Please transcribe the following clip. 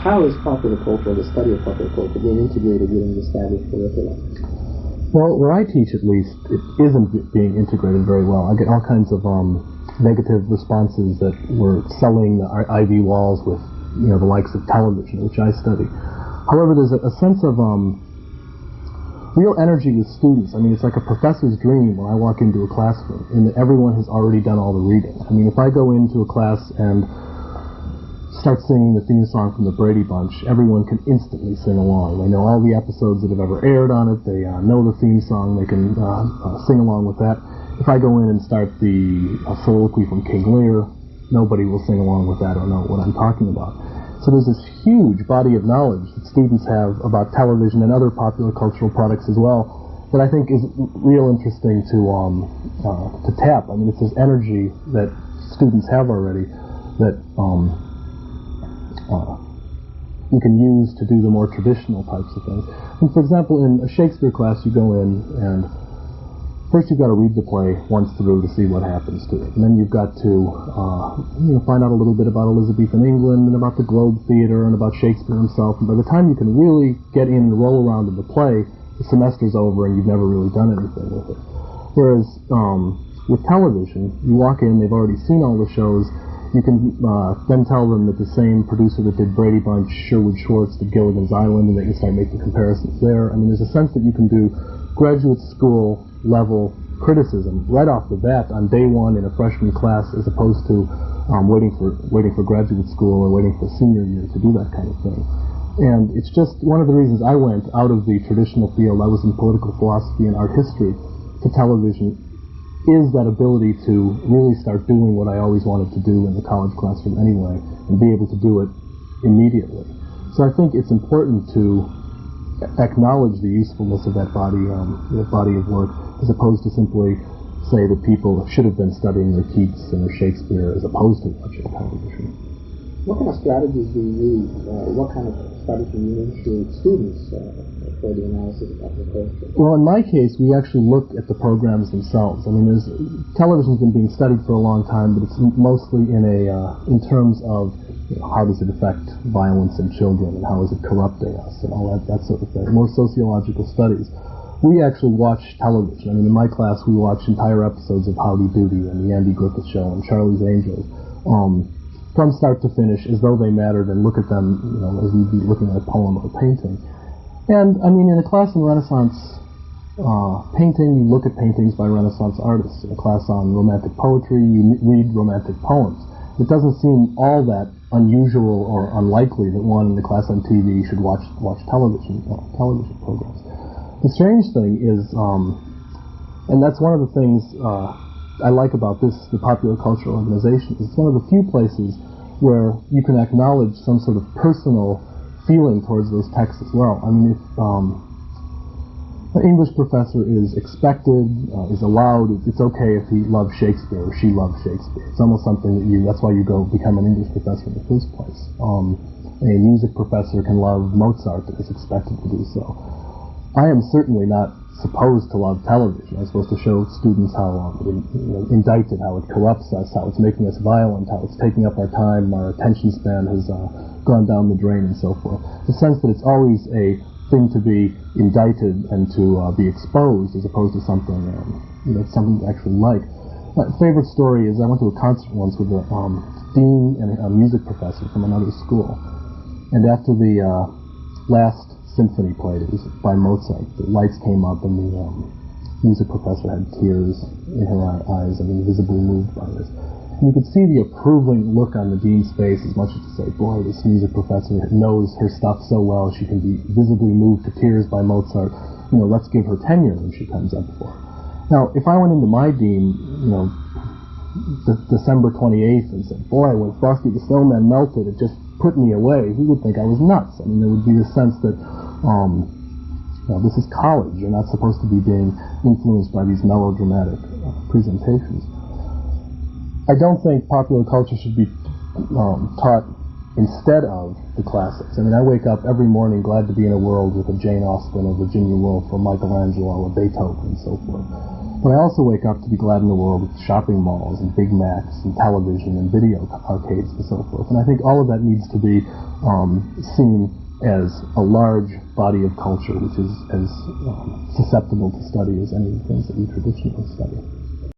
How is popular culture, the study of popular culture, being integrated within the established curriculum? Well, where I teach, at least, it isn't being integrated very well. I get all kinds of negative responses that we're selling the Ivy walls with, the likes of television, which I study. However, there's a sense of real energy with students. I mean, it's like a professor's dream when I walk into a classroom, and everyone has already done all the reading. I mean, if I go into a class and start singing the theme song from the Brady Bunch, everyone can instantly sing along. They know all the episodes that have ever aired on it. They know the theme song. They can sing along with that. If I go in and start the soliloquy from King Lear, nobody will sing along with that or know what I'm talking about. So there's this huge body of knowledge that students have about television and other popular cultural products as well that I think is real interesting to tap. I mean, it's this energy that students have already that you can use to do the more traditional types of things. And for example, in a Shakespeare class, you go in and first you've got to read the play once through to see what happens to it. And then you've got to find out a little bit about Elizabethan England and about the Globe Theatre and about Shakespeare himself. And by the time you can really get in and roll around in the play, the semester's over and you've never really done anything with it. Whereas with television, you walk in, they've already seen all the shows. You can then tell them that the same producer that did Brady Bunch, Sherwood Schwartz, did Gilligan's Island, and they can start making comparisons there. I mean, there's a sense that you can do graduate school level criticism right off the bat on day one in a freshman class, as opposed to waiting for graduate school or waiting for senior year to do that kind of thing. And it's just one of the reasons I went out of the traditional field. I was in political philosophy and art history to television, is that ability to really start doing what I always wanted to do in the college classroom anyway, and be able to do it immediately. So I think it's important to acknowledge the usefulness of that body of work, as opposed to simply say that people should have been studying their Keats and their Shakespeare as opposed to watching television. What kind of strategies do you use? What kind of studies do you use to students for the analysis of popular culture? Well, in my case, we actually look at the programs themselves. I mean, television's been being studied for a long time, but it's mostly in terms of how does it affect violence in children, and how is it corrupting us, and all that sort of thing. More sociological studies. We actually watch television. I mean, in my class, we watch entire episodes of Howdy Doody and The Andy Griffith Show and Charlie's Angels, from start to finish, as though they mattered, and look at them, as we'd be looking at a poem or a painting. And, I mean, in a class in Renaissance painting, you look at paintings by Renaissance artists. In a class on romantic poetry, you read romantic poems. It doesn't seem all that unusual or unlikely that one in the class on TV should watch television programs. The strange thing is, and that's one of the things I like about the popular cultural organization, is it's one of the few places where you can acknowledge some sort of personal feeling towards those texts as well. I mean, if an English professor is expected, is allowed, it's okay if he loves Shakespeare or she loves Shakespeare. It's almost something that that's why you go become an English professor in the first place. A music professor can love Mozart and is expected to do so. I am certainly not supposed to love television. I'm supposed to show students how indicted, how it corrupts us, how it's making us violent, how it's taking up our time, our attention span has gone down the drain, and so forth. The sense that it's always a thing to be indicted and to be exposed, as opposed to something something to actually like. My favorite story is I went to a concert once with a dean and a music professor from another school, and after the last symphony played, it was by Mozart, the lights came up and the music professor had tears in her eyes and was visibly moved by this. And you could see the approving look on the dean's face, as much as to say, boy, this music professor knows her stuff so well, she can be visibly moved to tears by Mozart. Let's give her tenure when she comes up for it. Now, if I went into my dean, December 28th and said, boy, when Frosty the Snowman melted, it just put me away, he would think I was nuts. I mean, there would be this sense that this is college. You're not supposed to be being influenced by these melodramatic presentations. I don't think popular culture should be taught instead of the classics. I mean, I wake up every morning glad to be in a world with a Jane Austen or Virginia Woolf or Michelangelo or Beethoven and so forth. But I also wake up to be glad in the world with shopping malls and Big Macs and television and video arcades and so forth. And I think all of that needs to be seen as a large body of culture, which is as susceptible to study as any of the things that we traditionally study.